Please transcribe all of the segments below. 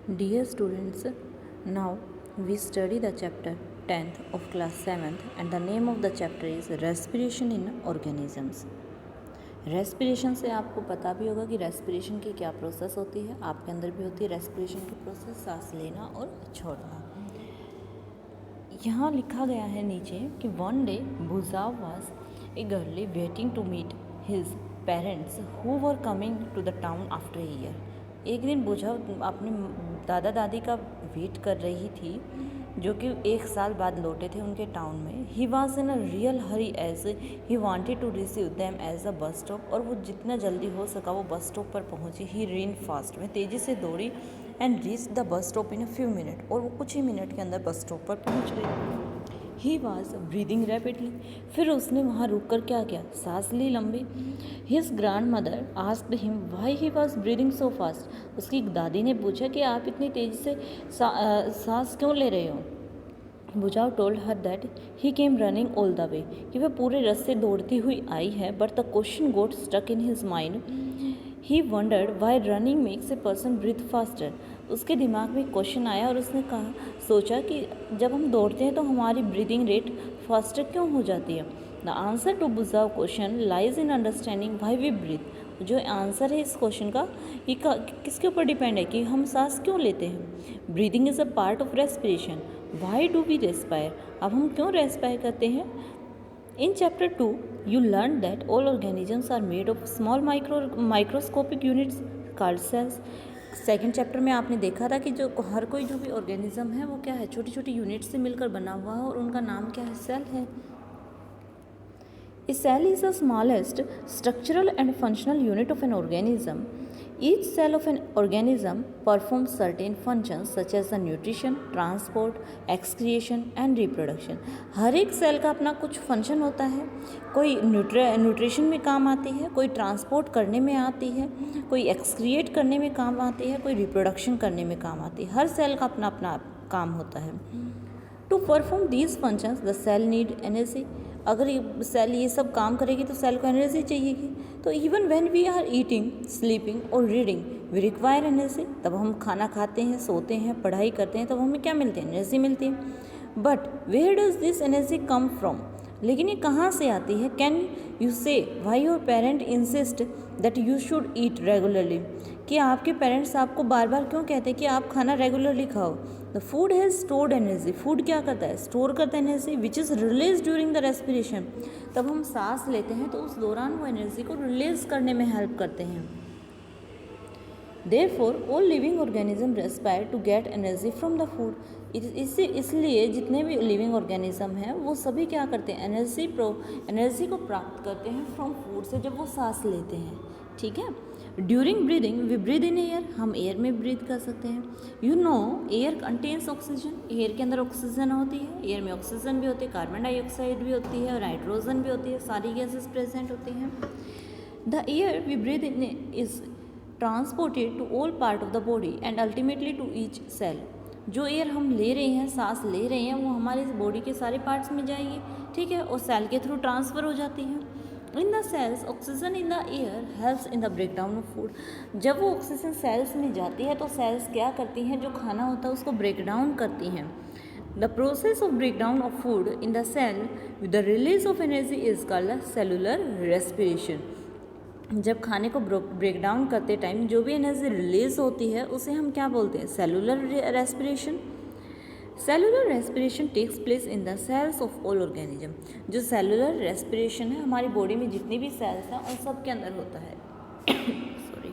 Dear students, now we study the chapter 10th of class 7th and the name of the chapter is Respiration in Organisms. Respiration से आपको पता भी होगा कि respiration की क्या प्रोसेस होती है, आपके अंदर भी होती है रेस्पिरेशन की प्रोसेस, सांस लेना और छोड़ना। यहाँ लिखा गया है नीचे कि one day Bujhav was eagerly waiting to meet his parents who were coming to the town after a year. एक दिन बुझाव अपने दादा दादी का वेट कर रही थी जो कि 1 साल बाद लौटे थे उनके टाउन में। He was in a real hurry as he wanted to receive them as a bus stop, और वो जितना जल्दी हो सका वो बस स्टॉप पर पहुंची। ही रेन फास्ट, में तेज़ी से दौड़ी and reach the bus stop in a few minute, और वो कुछ ही मिनट के अंदर बस स्टॉप पर पहुंच गई। ही वॉज ब्रीदिंग रैपिडली, फिर उसने वहाँ रुक कर क्या किया, सांस ली लंबी। His grand mother asked him why he was breathing so fast, उसकी दादी ने पूछा कि आप इतनी तेज़ी से सांस क्यों ले रहे हो। Bujhav told her that he came running all the way, कि वह पूरे रास्ते दौड़ती हुई आई है। But the question got stuck in his mind, he wondered why running makes a person breathe faster. उसके दिमाग में क्वेश्चन आया और उसने कहा, सोचा कि जब हम दौड़ते हैं तो हमारी ब्रीदिंग रेट फास्टर क्यों हो जाती है। The answer to Bujhav question lies in understanding why we breathe. जो आंसर है इस क्वेश्चन का, ये किसके ऊपर डिपेंड है कि हम सांस क्यों लेते हैं। Breathing is a part of respiration, why do we respire, अब हम क्यों रेस्पायर करते हैं। In chapter 2 you learned that all organisms are made of small microscopic units called cells. Second chapter में आपने देखा था कि जो हर कोई जो भी ऑर्गेनिज्म है वो क्या है, छोटी छोटी यूनिट से मिलकर बना हुआ है और उनका नाम क्या है, सेल है। A cell is the smallest structural and functional unit of an organism. Each cell of an organism performs certain functions such as the nutrition, transport, excretion and reproduction. हर एक सेल का अपना कुछ फंक्शन होता है, कोई nutrition में काम आती है, कोई ट्रांसपोर्ट करने में आती है, कोई एक्सक्रिएट करने में काम आती है, कोई रिप्रोडक्शन करने में काम आती है। हर सेल का अपना अपना काम होता है। To perform these functions the cell need energy, अगर ये सेल ये सब काम करेगी तो सेल को एनर्जी चाहिएगी। तो even when we are eating, sleeping और रीडिंग वी रिक्वायर एनर्जी, तब हम खाना खाते हैं, सोते हैं, पढ़ाई करते हैं, तब हमें क्या मिलती है, एनर्जी मिलती है। But where does this energy come from, लेकिन ये कहाँ से आती है। Can you say why your parent insist that you should eat regularly, कि आपके पेरेंट्स आपको बार बार क्यों कहते हैं कि आप खाना रेगुलरली खाओ। The food has stored energy, food क्या करता है, स्टोर करता है energy which is release during the respiration, तब हम सांस लेते हैं तो उस दौरान वो एनर्जी को रिलीज करने में हेल्प करते हैं। Therefore, all living organisms respire to get energy from the food. इसलिए जितने भी लिविंग ऑर्गेनिज्म हैं वो सभी क्या करते हैं, एनर्जी को प्राप्त करते हैं फ्रॉम फूड से, जब वो सांस लेते हैं। ठीक है। During breathing we breathe in air, हम एयर में ब्रीद कर सकते हैं। You know air contains oxygen, air के अंदर ऑक्सीजन होती है, एयर में ऑक्सीजन भी होती है, कार्बन डाइऑक्साइड भी होती है और नाइट्रोजन भी होती है, सारी गैसेस प्रेजेंट होती हैं। The air we breathe in is transported to all part of the body and ultimately to each cell. जो एयर हम ले रहे हैं, सांस ले रहे हैं, वो हमारे बॉडी के सारे पार्ट्स में जाएगी, ठीक है, और सेल के थ्रू ट्रांसफ़र हो जाती है। In the cells oxygen in the air helps in the break down of food, जब वो ऑक्सीजन सेल्स में जाती है तो सेल्स क्या करती हैं, जो खाना होता है उसको ब्रेक डाउन करती हैं। The process of break down of food in the cell with the release of energy is called cellular respiration. जब खाने को ब्रेक डाउन करते टाइम जो भी एनर्जी रिलीज होती है उसे हम क्या बोलते हैं, cellular respiration. Cellular respiration takes place in the cells of all organism, जो सेलुलर रेस्पिरेशन है हमारी बॉडी में जितनी भी सेल्स हैं उन सब के अंदर होता है। Sorry.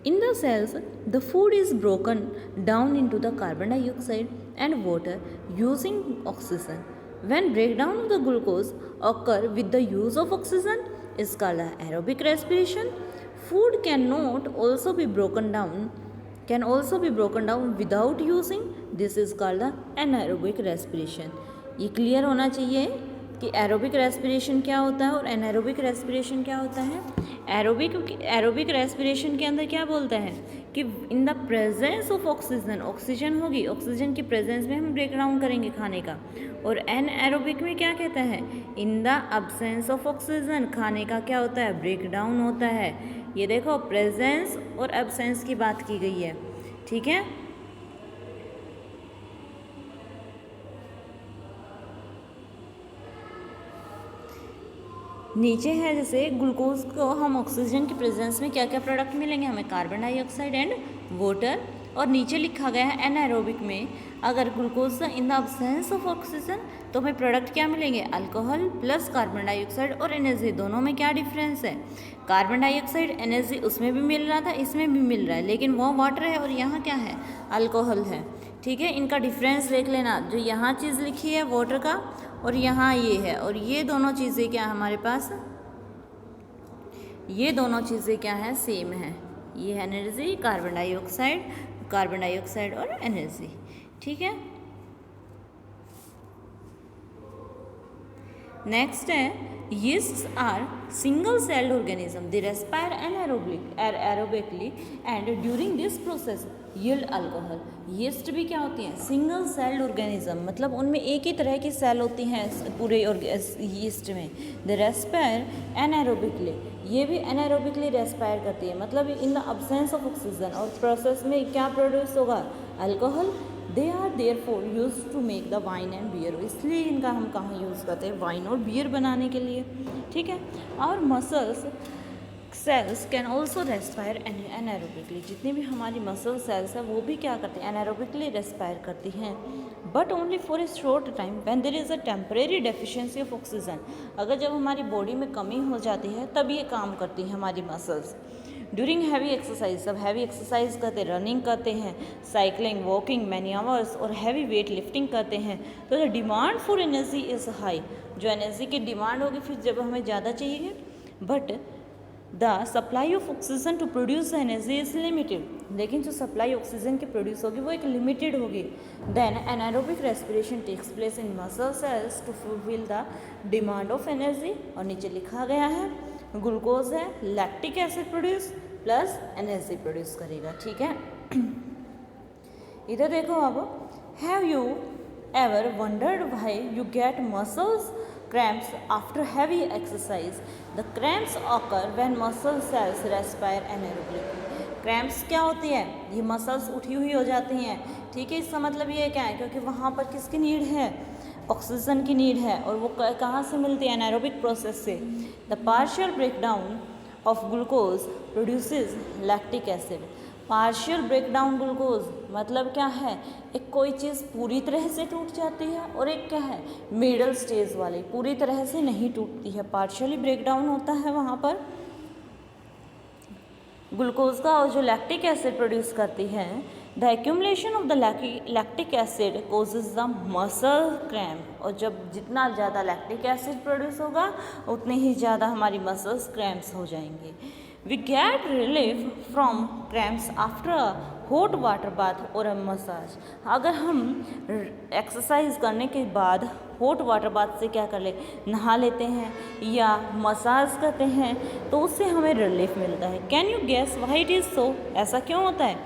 In the cells the food is broken down into the carbon dioxide and water using oxygen. When breakdown of the glucose occur with the use of oxygen is called aerobic respiration. Food cannot also be broken down without using, this is called the anaerobic respiration. ये clear होना चाहिए कि aerobic respiration क्या होता है और एनाएरोबिक respiration क्या होता है। एरोबिक रेस्पिरेशन के अंदर क्या बोलता है कि in the presence of oxygen, oxygen होगी, ऑक्सीजन की प्रेजेंस में हम ब्रेक डाउन करेंगे खाने का। और एनाएरोबिक में क्या कहता है, in the absence of oxygen, खाने का क्या होता है, ब्रेक डाउन होता है। ये देखो प्रेजेंस और एब्सेंस की बात की गई है। ठीक है। नीचे है जैसे ग्लूकोज को हम ऑक्सीजन की प्रेजेंस में क्या क्या प्रोडक्ट मिलेंगे, हमें कार्बन डाइऑक्साइड एंड वाटर, और नीचे लिखा गया है एनाएरोबिक में अगर glucose in the absence of oxygen तो हमें प्रोडक्ट क्या मिलेंगे, अल्कोहल प्लस कार्बन डाइऑक्साइड और एनर्जी। दोनों में क्या डिफरेंस है, कार्बन डाइऑक्साइड एनर्जी उसमें भी मिल रहा था, इसमें भी मिल रहा है, लेकिन वो वाटर है और यहाँ क्या है, अल्कोहल है। ठीक है, इनका डिफरेंस देख लेना, जो यहाँ चीज़ लिखी है वाटर का और यहाँ ये है, और ये दोनों चीज़ें क्या है हमारे पास, ये दोनों चीज़ें क्या है, सेम है। ये है एनर्जी, कार्बन डाइऑक्साइड और एनर्जी। ठीक है, नेक्स्ट है yeasts are single celled organism, they respire anaerobically and during this process yield alcohol। yeast भी क्या होती हैं, सिंगल सेल्ड ऑर्गेनिज्म, मतलब उनमें एक ही तरह की सेल होती हैं पूरे yeast में। they respire anaerobically, ये भी anaerobically रेस्पायर करती है, मतलब in the absence of oxygen, और प्रोसेस में क्या प्रोड्यूस होगा, alcohol. They are therefore use to make the wine and beer, इसलिए इनका हम कहाँ यूज़ करते हैं, वाइन और बियर बनाने के लिए। ठीक है, और muscles cells can also respire anaerobically, जितनी भी हमारी मसल सेल्स है वो भी क्या करती हैं, एनारोबिकली रेस्पायर करती हैं, but only for a short time when there is a temporary deficiency of oxygen. अगर जब हमारी बॉडी में कमी हो जाती है तब ये काम करती हैं हमारी मसल्स। ड्यूरिंग हैवी एक्सरसाइज, सब हैवी एक्सरसाइज करते, रनिंग करते हैं, साइकिलिंग, वॉकिंग, मैनी आवर्स और हैवी वेट लिफ्टिंग करते हैं, तो the demand for energy is high, जो एनर्जी की डिमांड होगी फिर जब हमें ज़्यादा चाहिए, but the supply of oxygen to produce energy is limited, लेकिन जो सप्लाई ऑक्सीजन की प्रोड्यूस होगी वो एक लिमिटेड होगी। Then anaerobic respiration takes place in muscle cells to fulfil the demand of energy, और नीचे लिखा गया है ग्लूकोज है, lactic acid produce plus energy produce करेगा। ठीक है, इधर देखो अब, have you ever wondered why you get muscles cramps after heavy exercise? The cramps occur when muscle cells respire anaerobically। Cramps क्या होती है, ये मसल्स उठी हुई हो जाती हैं। ठीक है, इसका मतलब ये क्या है, क्योंकि वहाँ पर किसकी नीड है, ऑक्सीजन की नीड है, और वो कहाँ से मिलती है, एनारोबिक प्रोसेस से। The partial breakdown of glucose produces lactic acid. Partial breakdown glucose मतलब क्या है, एक कोई चीज़ पूरी तरह से टूट जाती है और एक क्या है, मिडल स्टेज वाली, पूरी तरह से नहीं टूटती है, पार्शियली ब्रेकडाउन होता है वहाँ पर ग्लूकोज का, और जो लैक्टिक एसिड प्रोड्यूस करती है। The accumulation of the lactic acid causes the muscle cramp, और जब जितना ज़्यादा लैक्टिक एसिड प्रोड्यूस होगा उतने ही ज़्यादा हमारी मसल्स क्रैम्प्स हो जाएंगे। We get relief from cramps after a hot water bath or a massage। अगर हम एक्सरसाइज करने के बाद हॉट वाटर बाथ से क्या कर ले, नहा लेते हैं या मसाज करते हैं तो उससे हमें रिलीफ मिलता है। Can you guess why it is so, ऐसा क्यों होता है?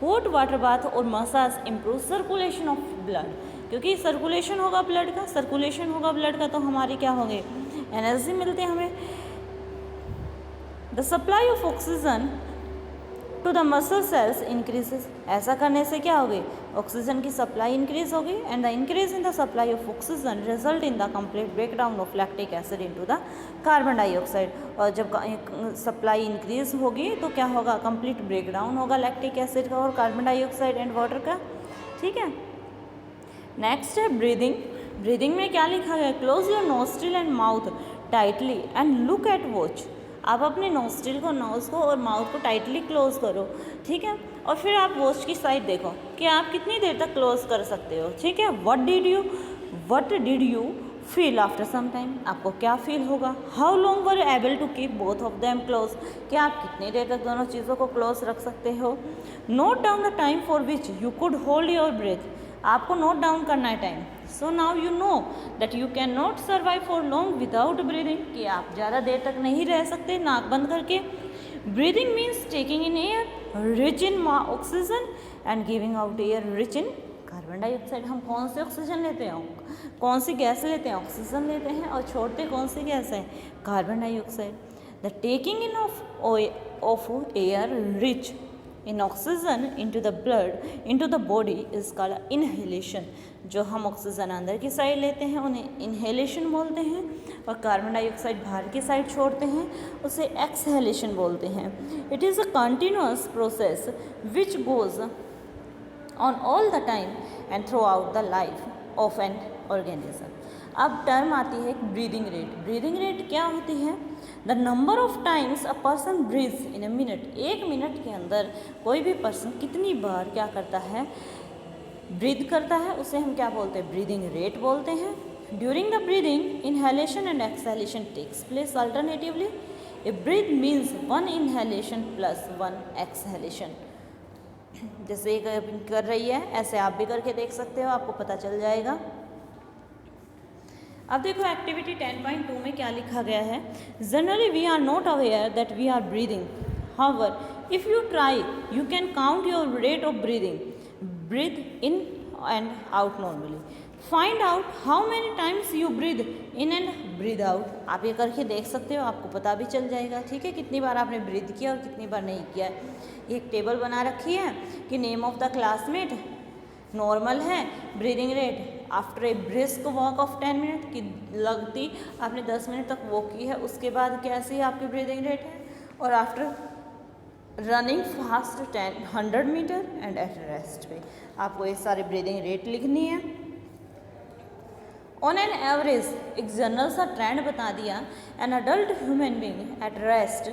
हॉट वाटर बाथ और massage improve circulation of blood, क्योंकि सर्कुलेशन होगा ब्लड का, सर्कुलेशन होगा ब्लड का तो हमारी क्या होगी, एनर्जी मिलती है हमें। The supply of oxygen to the muscle cells increases, ऐसा करने से क्या होगी, ऑक्सीजन की सप्लाई इंक्रीज होगी, and the increase in the supply of oxygen result in the complete breakdown of lactic acid into the carbon dioxide. और जब supply increase होगी तो क्या होगा, कंप्लीट ब्रेकडाउन होगा लैक्टिक एसिड का और कार्बन डाइऑक्साइड एंड वाटर का। ठीक है, नेक्स्ट है ब्रीदिंग। ब्रीदिंग में क्या लिखा गया, close your nostril and mouth tightly and look at watch. आप अपने नोस्ट्रिल को, नोज़ को और माउथ को टाइटली क्लोज करो। ठीक है, और फिर आप वॉच की साइड देखो कि आप कितनी देर तक क्लोज कर सकते हो। ठीक है, what did you feel after some time, आपको क्या फील होगा। How long were able to keep both of them close, कि आप कितनी देर तक दोनों चीज़ों को क्लोज रख सकते हो। Note down the time for which you could hold your breath, आपको नोट डाउन करना है time. So now you know that you can not survive for long without breathing, कि आप ज़्यादा देर तक नहीं रह सकते नाक बंद करके। Breathing means taking in air rich in oxygen and giving out air rich in carbon dioxide. हम कौन से ऑक्सीजन लेते हैं, कौन सी गैस लेते हैं, ऑक्सीजन लेते हैं, और छोड़ते कौन सी गैस है, carbon dioxide. The taking in of air rich in oxygen into the blood into the body is called inhalation. जो हम ऑक्सीजन अंदर की साइड लेते हैं उन्हें इनहेलेशन बोलते हैं, और कार्बन डाइऑक्साइड बाहर की साइड छोड़ते हैं उसे एक्सहेलेशन बोलते हैं। It is a continuous process which goes on all the time and throughout the life of an organism. अब टर्म आती है ब्रीदिंग रेट। ब्रीदिंग रेट क्या होती है? The number of times a person breathes in a minute. एक minute के अंदर कोई भी पर्सन कितनी बार क्या करता है, ब्रीथ करता है, उसे हम क्या बोलते हैं? ब्रीदिंग रेट बोलते हैं। During the breathing inhalation and exhalation takes place alternatively. A breath means 1 inhalation plus 1 exhalation. जैसे एक कर रही है ऐसे आप भी करके देख सकते हो, आपको पता चल जाएगा। अब देखो एक्टिविटी 10.2 में क्या लिखा गया है। Generally we are not aware that we are breathing, however if you try you can count your rate of breathing. Breathe in and out normally. Find out how many times you breathe in and breathe out. आप ये करके देख सकते हो, आपको पता भी चल जाएगा, ठीक है, कितनी बार आपने ब्रीद किया और कितनी बार नहीं किया। एक टेबल बना रखी है कि name of the classmate normal है, breathing rate after a brisk walk of 10 minute की लगती आपने 10 मिनट तक वॉक की है, उसके बाद कैसी आपकी ब्रीदिंग रेट है, और after running fast 100 metre and at rest पे आपको ये सारे ब्रीदिंग रेट लिखनी है। ऑन एन एवरेज एक जनरल सा ट्रेंड बता दिया। An adult human being at rest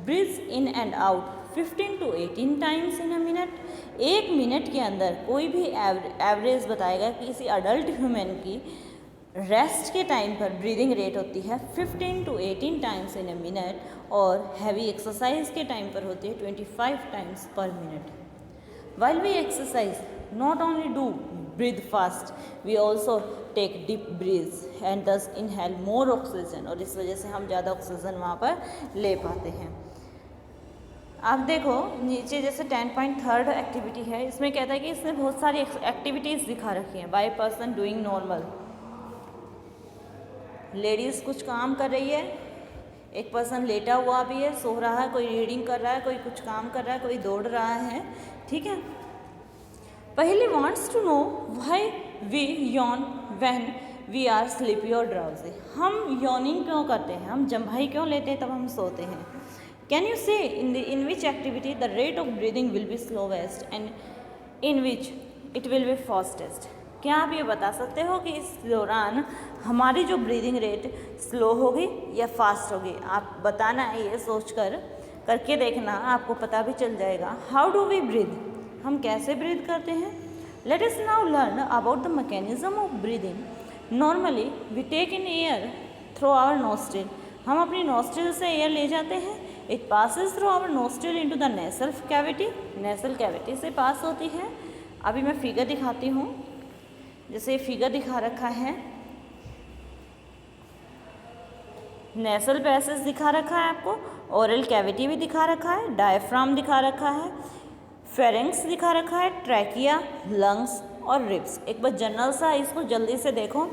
breathes in and out 15 to 18 times in a minute. एक मिनट के अंदर कोई भी एवरेज बताएगा कि किसी अडल्ट ह्यूमन की रेस्ट के टाइम पर ब्रीदिंग रेट होती है 15 to 18 times in a minute, और हैवी एक्सरसाइज के टाइम पर होती है 25 टाइम्स पर minute. While we exercise, not only do breathe fast, we also take deep breaths and thus inhale more oxygen, और इस वजह से हम ज़्यादा ऑक्सीजन वहाँ पर ले पाते हैं। आप देखो नीचे जैसे 10.3 एक्टिविटी है, इसमें कहता है कि इसमें बहुत सारी एक्टिविटीज़ दिखा रखी हैं। By person doing normal, ladies कुछ काम कर रही है, एक पर्सन लेटा हुआ भी है, सो रहा है, कोई रीडिंग कर रहा है, कोई कुछ काम कर रहा है, कोई दौड़ रहा है, ठीक है। पहले wants to know why we yawn when we are sleepy और ड्राउजी। हम यॉनिंग क्यों करते हैं, हम जम्भाई क्यों लेते हैं तब हम सोते हैं। Can you say in which activity the rate of breathing will be slowest and in which it will be fastest. क्या आप ये बता सकते हो कि इस दौरान हमारी जो ब्रीदिंग रेट स्लो होगी या फास्ट होगी? आप बताना है, ये सोच कर करके देखना, आपको पता भी चल जाएगा। हाउ डू वी ब्रीद, हम कैसे ब्रीद करते हैं। Let us now learn about the mechanism of breathing. Normally we take in air through our nostril, हम अपनी नोस्ट्रिल से एयर ले जाते हैं। It passes through our nostril into the nasal cavity, nasal cavity से pass होती है। अभी मैं फिगर दिखाती हूँ, जैसे फिगर दिखा रखा है, नेसल पैसेज दिखा रखा है आपको, ओरल कैविटी भी दिखा रखा है, डायफ्राम दिखा रखा है, फेरेंक्स दिखा रखा है, ट्रैकिया, लंग्स और रिब्स। एक बार जनरल सा इसको जल्दी से देखो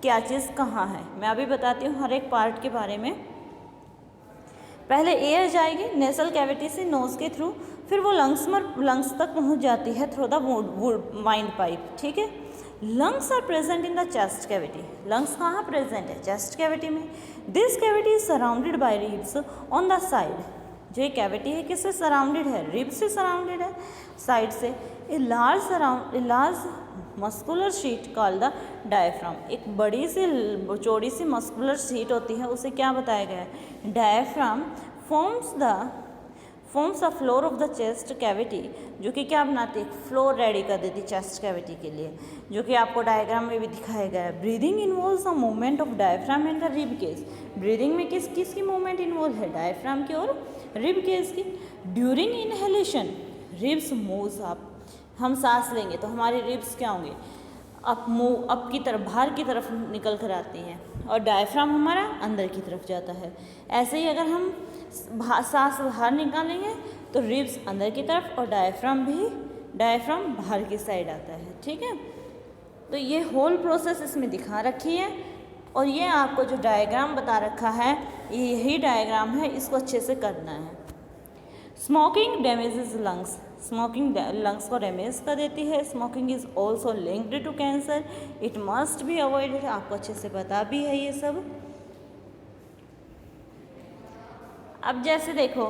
क्या चीज़ कहाँ है। मैं अभी बताती हूँ हर एक पार्ट के बारे में। पहले एयर जाएगी नेसल कैविटी से नोज़ के थ्रू, फिर वो लंग्स तक पहुँच जाती है थ्रू द माइंड पाइप, ठीक है। Lungs are present in the chest cavity, lungs कहाँ प्रेजेंट है? चेस्ट कैविटी में। This cavity is surrounded by ribs on the side. जो ये कैविटी है किससे सराउंडेड है? रिब्स से सराउंडेड है साइड से। A large muscular sheet called the diaphragm, एक बड़ी सी चौड़ी सी मस्कुलर शीट होती है, उसे क्या बताया गया है? Diaphragm forms the floor of the chest cavity, जो कि क्या बनाती है? फ्लोर रेडी कर देती चेस्ट कैविटी के लिए, जो कि आपको डायग्राम में भी दिखाया गया है। Breathing involves the movement of diaphragm and the rib cage. Breathing में किस की मूवमेंट इन्वॉल्व है? डायफ्राम की और रिब केज की। During inhalation ribs moves up, हम सांस लेंगे तो हमारी रिब्स क्या होंगे? अप की तरफ, बाहर की तरफ निकल कर आती हैं, और डायफ्राम हमारा अंदर की तरफ जाता है। ऐसे ही अगर हम सांस बाहर निकालेंगे तो रिब्स अंदर की तरफ और डायफ्राम बाहर की साइड आता है, ठीक है। तो ये होल प्रोसेस इसमें दिखा रखी है, और ये आपको जो डायग्राम बता रखा है यही डायग्राम है, इसको अच्छे से करना है। Smoking damages lungs, smoking lungs को डैमेज कर देती है। Smoking is also linked to cancer, it must be avoided. आपको अच्छे से पता भी है ये सब। अब जैसे देखो